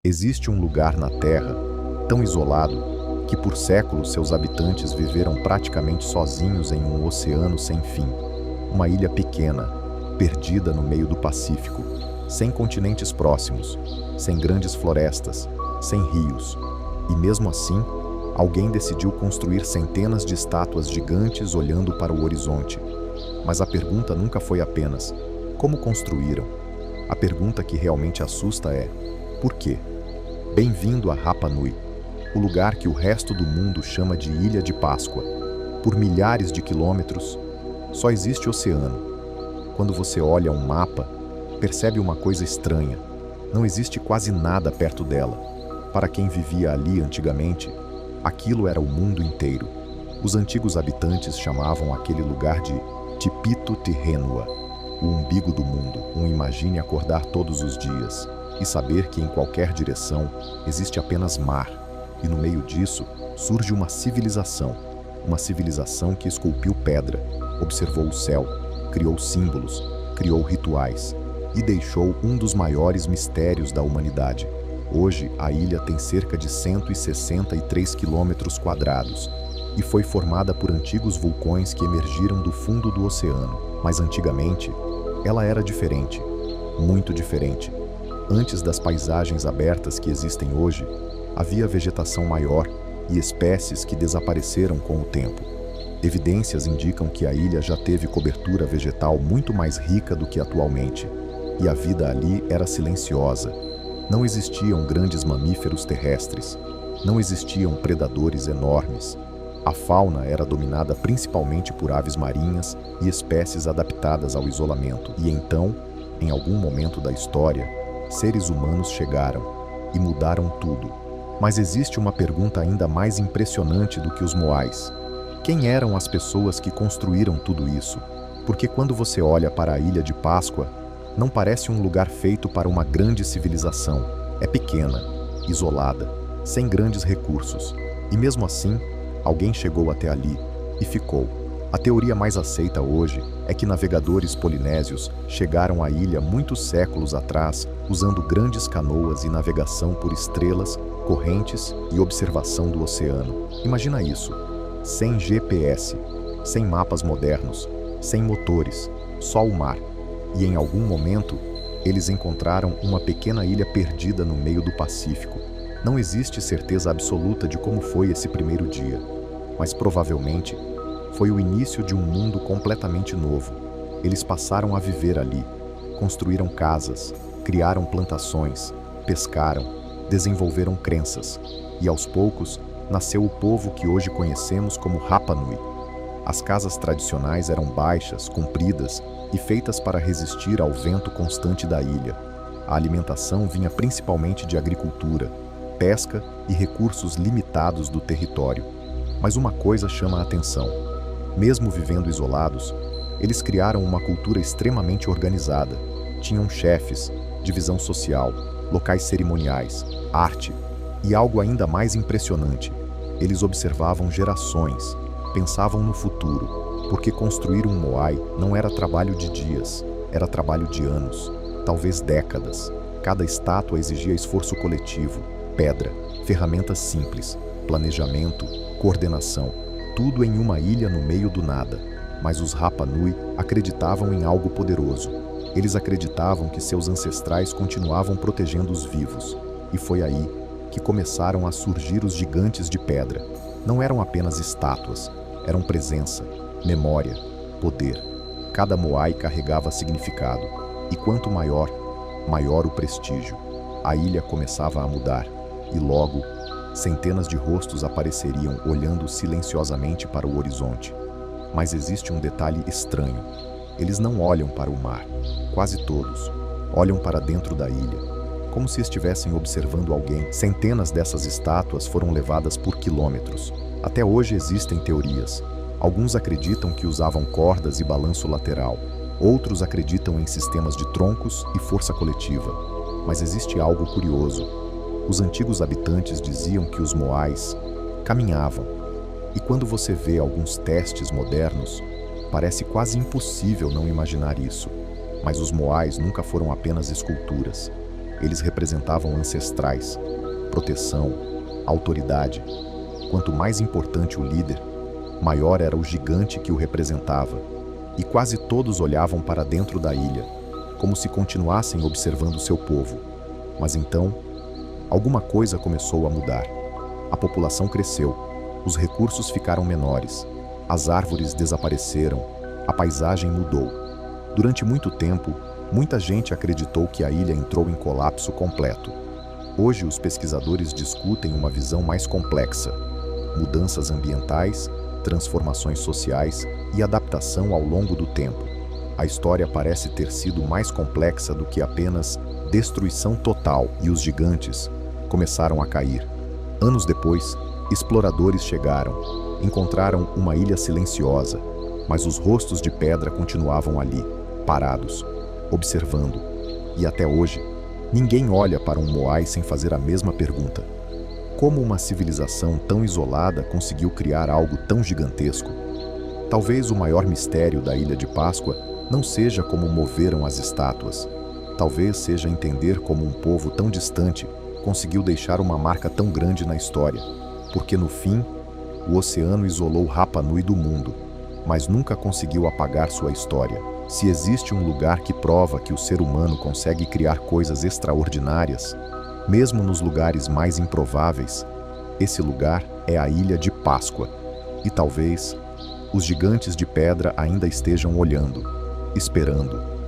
Existe um lugar na Terra, tão isolado, que por séculos seus habitantes viveram praticamente sozinhos em um oceano sem fim. Uma ilha pequena, perdida no meio do Pacífico, sem continentes próximos, sem grandes florestas, sem rios. E mesmo assim, alguém decidiu construir centenas de estátuas gigantes olhando para o horizonte. Mas a pergunta nunca foi apenas: como construíram? A pergunta que realmente assusta é: por quê? Bem-vindo a Rapa Nui, o lugar que o resto do mundo chama de Ilha de Páscoa. Por milhares de quilômetros, só existe oceano. Quando você olha um mapa, percebe uma coisa estranha. Não existe quase nada perto dela. Para quem vivia ali antigamente, aquilo era o mundo inteiro. Os antigos habitantes chamavam aquele lugar de Tipito Tirrenoa, o umbigo do mundo. Imagine acordar todos os dias e saber que em qualquer direção existe apenas mar, e no meio disso surge uma civilização que esculpiu pedra, observou o céu, criou símbolos, criou rituais e deixou um dos maiores mistérios da humanidade. Hoje, a ilha tem cerca de 163 quilômetros quadrados e foi formada por antigos vulcões que emergiram do fundo do oceano. Mas antigamente, ela era diferente, muito diferente. Antes das paisagens abertas que existem hoje, havia vegetação maior e espécies que desapareceram com o tempo. Evidências indicam que a ilha já teve cobertura vegetal muito mais rica do que atualmente, e a vida ali era silenciosa. Não existiam grandes mamíferos terrestres, não existiam predadores enormes. A fauna era dominada principalmente por aves marinhas e espécies adaptadas ao isolamento. E então, em algum momento da história, seres humanos chegaram e mudaram tudo. Mas existe uma pergunta ainda mais impressionante do que os moais. Quem eram as pessoas que construíram tudo isso? Porque quando você olha para a Ilha de Páscoa, não parece um lugar feito para uma grande civilização. É pequena, isolada, sem grandes recursos. E mesmo assim, alguém chegou até ali e ficou. A teoria mais aceita hoje é que navegadores polinésios chegaram à ilha muitos séculos atrás usando grandes canoas e navegação por estrelas, correntes e observação do oceano. Imagina isso, sem GPS, sem mapas modernos, sem motores, só o mar. E em algum momento, eles encontraram uma pequena ilha perdida no meio do Pacífico. Não existe certeza absoluta de como foi esse primeiro dia, mas provavelmente foi o início de um mundo completamente novo. Eles passaram a viver ali, construíram casas, criaram plantações, pescaram, desenvolveram crenças, e aos poucos nasceu o povo que hoje conhecemos como Rapa Nui. As casas tradicionais eram baixas, compridas e feitas para resistir ao vento constante da ilha. A alimentação vinha principalmente de agricultura, pesca e recursos limitados do território. Mas uma coisa chama a atenção. Mesmo vivendo isolados, eles criaram uma cultura extremamente organizada. Tinham chefes, divisão social, locais cerimoniais, arte e algo ainda mais impressionante. Eles observavam gerações, pensavam no futuro, porque construir um moai não era trabalho de dias, era trabalho de anos, talvez décadas. Cada estátua exigia esforço coletivo, pedra, ferramentas simples, planejamento, coordenação, tudo em uma ilha no meio do nada. Mas os Rapa Nui acreditavam em algo poderoso. Eles acreditavam que seus ancestrais continuavam protegendo os vivos. E foi aí que começaram a surgir os gigantes de pedra. Não eram apenas estátuas, eram presença, memória, poder. Cada moai carregava significado. E quanto maior, maior o prestígio. A ilha começava a mudar. E logo, centenas de rostos apareceriam olhando silenciosamente para o horizonte. Mas existe um detalhe estranho. Eles não olham para o mar. Quase todos olham para dentro da ilha, como se estivessem observando alguém. Centenas dessas estátuas foram levadas por quilômetros. Até hoje existem teorias. Alguns acreditam que usavam cordas e balanço lateral. Outros acreditam em sistemas de troncos e força coletiva. Mas existe algo curioso. Os antigos habitantes diziam que os moais caminhavam. E quando você vê alguns testes modernos, parece quase impossível não imaginar isso. Mas os moais nunca foram apenas esculturas. Eles representavam ancestrais, proteção, autoridade. Quanto mais importante o líder, maior era o gigante que o representava. E quase todos olhavam para dentro da ilha, como se continuassem observando seu povo. Mas então, alguma coisa começou a mudar. A população cresceu, os recursos ficaram menores, as árvores desapareceram, a paisagem mudou. Durante muito tempo, muita gente acreditou que a ilha entrou em colapso completo. Hoje, os pesquisadores discutem uma visão mais complexa: mudanças ambientais, transformações sociais e adaptação ao longo do tempo. A história parece ter sido mais complexa do que apenas destruição total, e os gigantes começaram a cair. Anos depois, exploradores chegaram, encontraram uma ilha silenciosa, mas os rostos de pedra continuavam ali, parados, observando. E até hoje, ninguém olha para um Moai sem fazer a mesma pergunta: como uma civilização tão isolada conseguiu criar algo tão gigantesco? Talvez o maior mistério da Ilha de Páscoa não seja como moveram as estátuas. Talvez seja entender como um povo tão distante conseguiu deixar uma marca tão grande na história. Porque no fim, o oceano isolou Rapa Nui do mundo, mas nunca conseguiu apagar sua história. Se existe um lugar que prova que o ser humano consegue criar coisas extraordinárias, mesmo nos lugares mais improváveis, esse lugar é a Ilha de Páscoa. E talvez os gigantes de pedra ainda estejam olhando, esperando,